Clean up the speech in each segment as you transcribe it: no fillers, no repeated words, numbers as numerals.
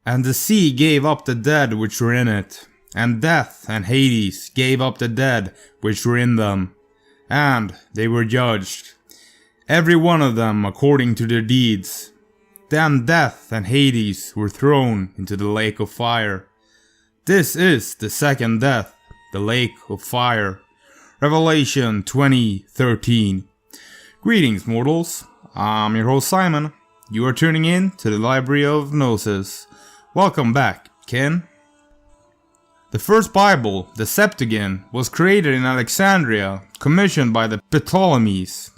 And the sea gave up the dead which were in it, and death and Hades gave up the dead which were in them, and they were judged, every one of them according to their deeds. Then death and Hades were thrown into the lake of fire. This is the second death, the lake of fire. Revelation 20:13. Greetings, mortals. I'm your host Simon. You are tuning in to the Library of Gnosis. Welcome back, Ken. The first Bible, the Septuagint, was created in Alexandria, commissioned by the Ptolemies.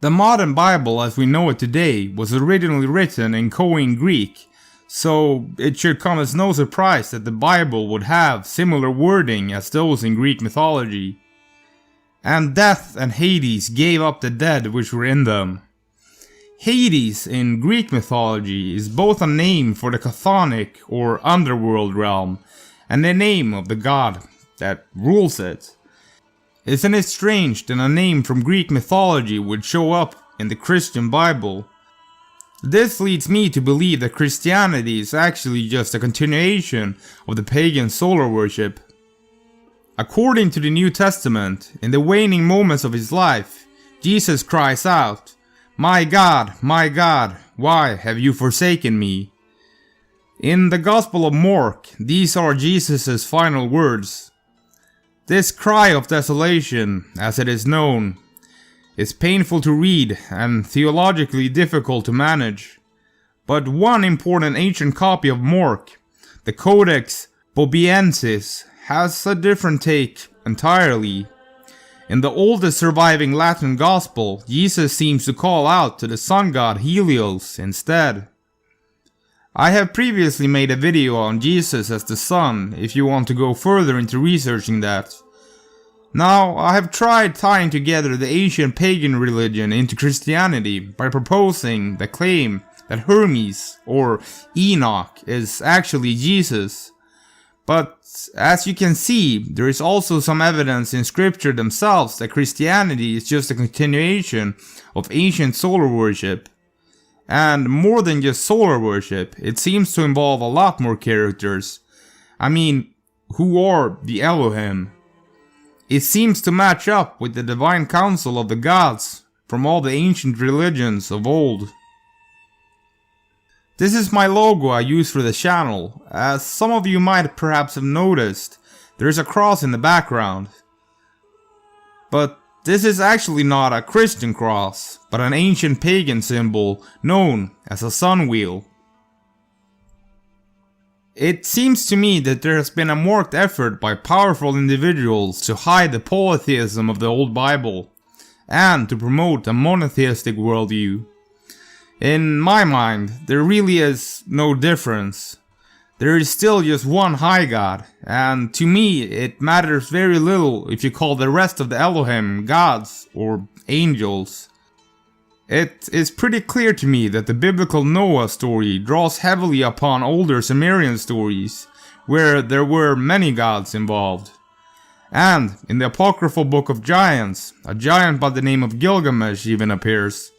The modern Bible as we know it today was originally written in Koine Greek, so it should come as no surprise that the Bible would have similar wording as those in Greek mythology. And death and Hades gave up the dead which were in them. Hades in Greek mythology is both a name for the chthonic or underworld realm and the name of the god that rules it. Isn't it strange that a name from Greek mythology would show up in the Christian Bible? This leads me to believe that Christianity is actually just a continuation of the pagan solar worship. According to the New Testament, in the waning moments of his life, Jesus cries out, my God, why have you forsaken me?" In the Gospel of Mark, these are Jesus' final words. This cry of desolation, as it is known, is painful to read and theologically difficult to manage. But one important ancient copy of Mark, the Codex Bobiensis, has a different take entirely. In the oldest surviving Latin Gospel, Jesus seems to call out to the sun god Helios instead. I have previously made a video on Jesus as the sun if you want to go further into researching that. Now, I have tried tying together the ancient pagan religion into Christianity by proposing the claim that Hermes, or Enoch, is actually Jesus. But, as you can see, there is also some evidence in scripture themselves that Christianity is just a continuation of ancient solar worship. And more than just solar worship, it seems to involve a lot more characters. I mean, who are the Elohim? It seems to match up with the divine council of the gods from all the ancient religions of old. This is my logo I use for the channel. As some of you might perhaps have noticed, there is a cross in the background. But this is actually not a Christian cross, but an ancient pagan symbol known as a sun wheel. It seems to me that there has been a marked effort by powerful individuals to hide the polytheism of the old Bible, and to promote a monotheistic worldview. In my mind, there really is no difference. There is still just one high god, and to me it matters very little if you call the rest of the Elohim gods or angels. It is pretty clear to me that the biblical Noah story draws heavily upon older Sumerian stories, where there were many gods involved. And in the apocryphal book of giants, a giant by the name of Gilgamesh even appears,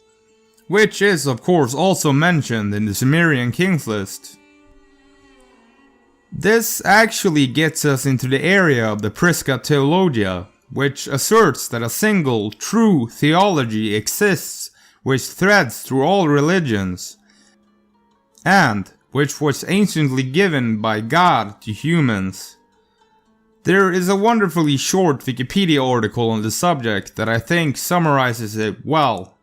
which is of course also mentioned in the Sumerian kings list. This actually gets us into the area of the Prisca Theologia, which asserts that a single, true theology exists which threads through all religions, and which was anciently given by God to humans. There is a wonderfully short Wikipedia article on the subject that I think summarizes it well.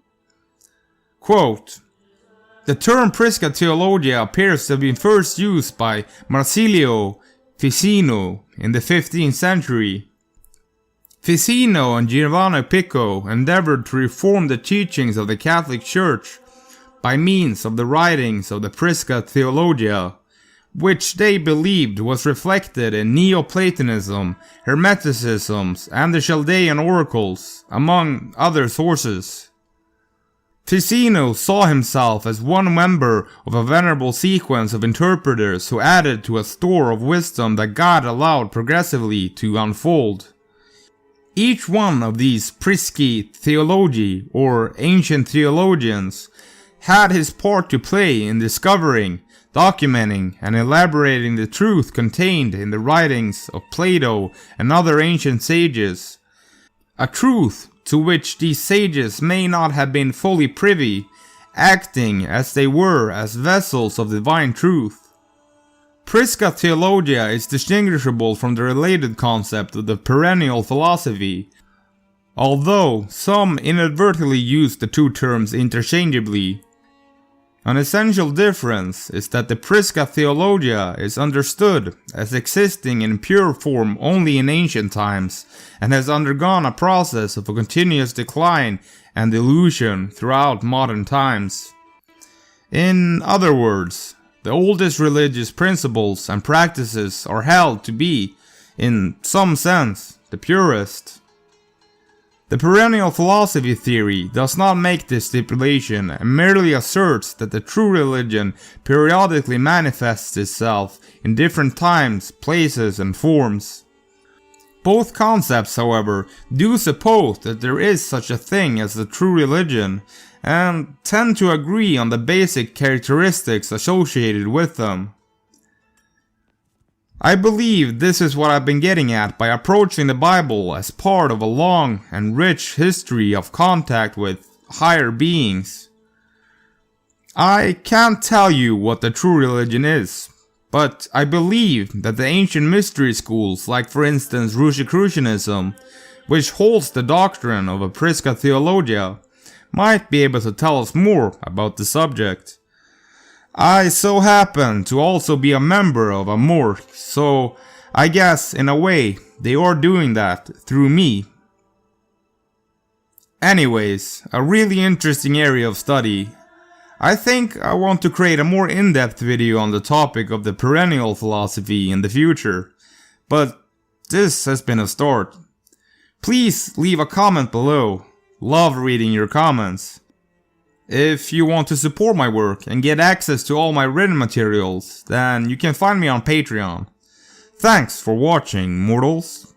Quote, "The term Prisca Theologia appears to have been first used by Marsilio Ficino in the 15th century. Ficino and Giovanni Pico endeavored to reform the teachings of the Catholic Church by means of the writings of the Prisca Theologia, which they believed was reflected in Neoplatonism, Hermeticism, and the Chaldean oracles, among other sources. Ficino saw himself as one member of a venerable sequence of interpreters who added to a store of wisdom that God allowed progressively to unfold. Each one of these Prisci Theologi, or ancient theologians, had his part to play in discovering documenting and elaborating the truth contained in the writings of Plato and other ancient sages, a truth to which these sages may not have been fully privy, acting as they were as vessels of divine truth. Prisca Theologia is distinguishable from the related concept of the perennial philosophy, although some inadvertently use the two terms interchangeably. An essential difference is that the Prisca Theologia is understood as existing in pure form only in ancient times, and has undergone a process of a continuous decline and dilution throughout modern times. In other words, the oldest religious principles and practices are held to be, in some sense, the purest. The perennial philosophy theory does not make this stipulation and merely asserts that the true religion periodically manifests itself in different times, places, and forms. Both concepts, however, do suppose that there is such a thing as the true religion, and tend to agree on the basic characteristics associated with them. I believe this is what I've been getting at by approaching the Bible as part of a long and rich history of contact with higher beings. I can't tell you what the true religion is, but I believe that the ancient mystery schools, like for instance Rosicrucianism, which holds the doctrine of a Prisca Theologia, might be able to tell us more about the subject. I so happen to also be a member of a morgue, so I guess in a way they are doing that through me. Anyways, a really interesting area of study. I think I want to create a more in-depth video on the topic of the perennial philosophy in the future, but this has been a start. Please leave a comment below. Love reading your comments. If you want to support my work and get access to all my written materials, then you can find me on Patreon. Thanks for watching, mortals.